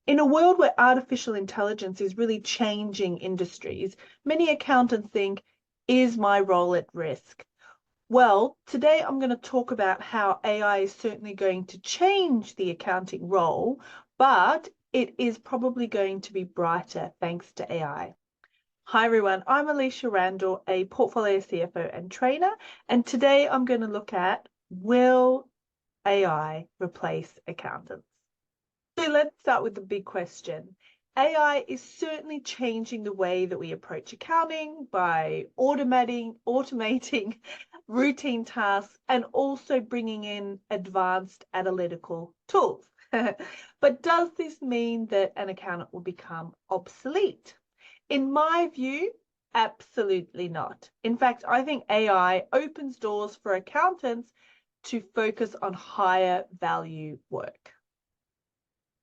In a world where artificial intelligence is really changing industries, many accountants think, is my role at risk? Well, today I'm going to talk about how AI is certainly going to change the accounting role, but it is probably going to be brighter thanks to AI. Hi everyone, I'm Alysha Randall, a portfolio CFO and trainer, and today I'm going to look at, will AI replace accountants? So let's start with the big question. AI is certainly changing the way that we approach accounting by automating routine tasks and also bringing in advanced analytical tools. But does this mean that an accountant will become obsolete? In my view, absolutely not. In fact, I think AI opens doors for accountants to focus on higher value work.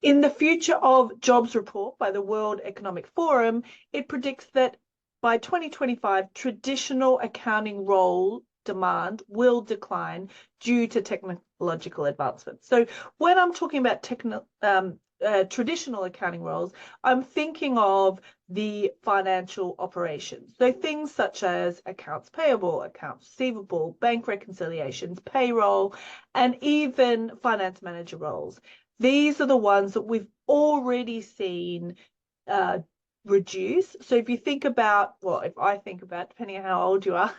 In the Future of Jobs report by the World Economic Forum, it predicts that by 2025, traditional accounting role demand will decline due to technological advancements. So when I'm talking about traditional accounting roles, I'm thinking of the financial operations. So things such as accounts payable, accounts receivable, bank reconciliations, payroll, and even finance manager roles. These are the ones that we've already seen reduce. So if you think about, well, if I think about, depending on how old you are,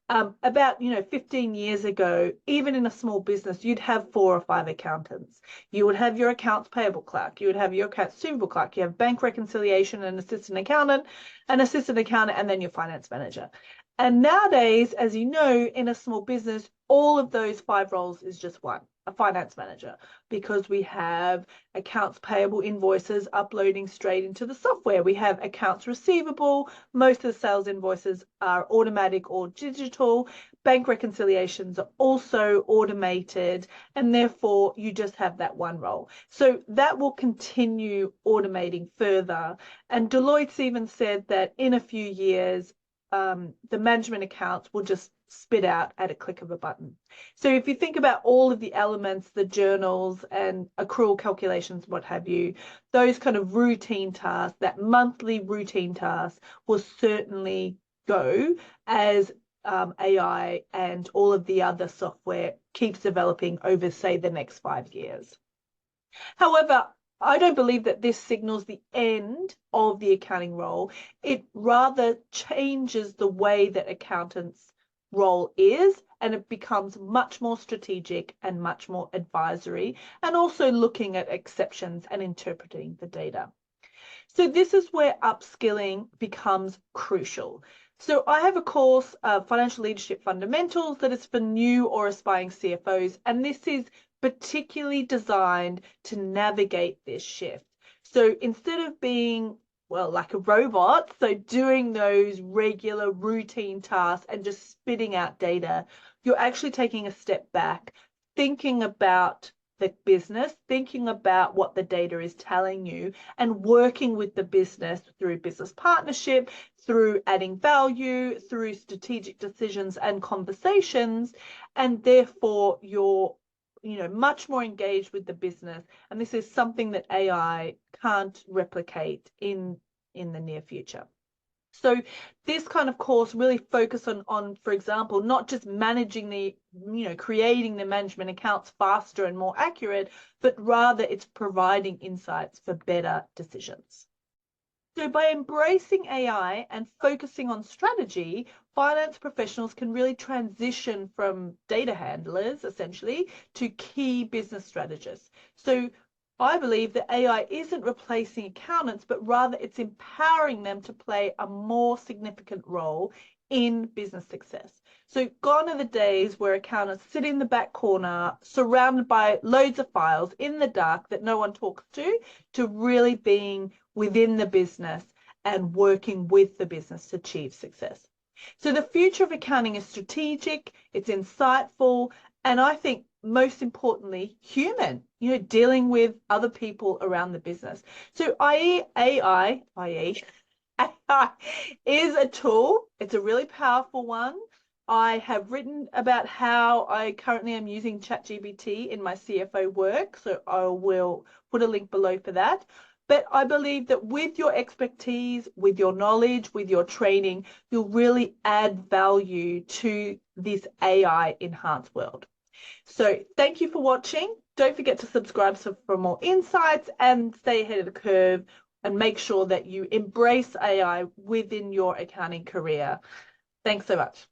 about 15 years ago, even in a small business, you'd have 4 or 5 accountants. You would have your accounts payable clerk, you would have your accounts receivable clerk, you have bank reconciliation, an assistant accountant, and then your finance manager. And nowadays, as you know, in a small business, all of those 5 roles is just one, a finance manager, because we have accounts payable invoices uploading straight into the software. We have accounts receivable. Most of the sales invoices are automatic or digital. Bank reconciliations are also automated, and therefore you just have that one role. So that will continue automating further. And Deloitte's even said that in a few years, the management accounts will just spit out at a click of a button. So if you think about all of the elements, the journals and accrual calculations, what have you, those kind of routine tasks, that monthly routine task will certainly go as AI and all of the other software keeps developing over, say, the next 5 years. However, I don't believe that this signals the end of the accounting role. It rather changes the way that accountants' role is, and it becomes much more strategic and much more advisory, and also looking at exceptions and interpreting the data. So this is where upskilling becomes crucial. So I have a course, Financial Leadership Fundamentals, that is for new or aspiring CFOs, and this is particularly designed to navigate this shift. So instead of being, well, like a robot, so doing those regular routine tasks and just spitting out data, you're actually taking a step back, thinking about the business, thinking about what the data is telling you, and working with the business through business partnership, through adding value, through strategic decisions and conversations, and therefore you're much more engaged with the business. And this is something that AI can't replicate in the near future. So this kind of course really focus on, for example, not just managing the, creating the management accounts faster and more accurate, but rather it's providing insights for better decisions. So by embracing AI and focusing on strategy, finance professionals can really transition from data handlers, essentially, to key business strategists. So I believe that AI isn't replacing accountants, but rather it's empowering them to play a more significant role in business success. So gone are the days where accountants sit in the back corner, surrounded by loads of files in the dark that no one talks to really being within the business and working with the business to achieve success. So the future of accounting is strategic, it's insightful, and I think most importantly, human, dealing with other people around the business. So AI is a tool. It's a really powerful one, I have written about how I currently am using ChatGPT in my CFO work, so I will put a link below for that. But I believe that with your expertise, with your knowledge, with your training, you'll really add value to this AI enhanced world. So thank you for watching. Don't forget to subscribe for more insights and stay ahead of the curve and make sure that you embrace AI within your accounting career. Thanks so much.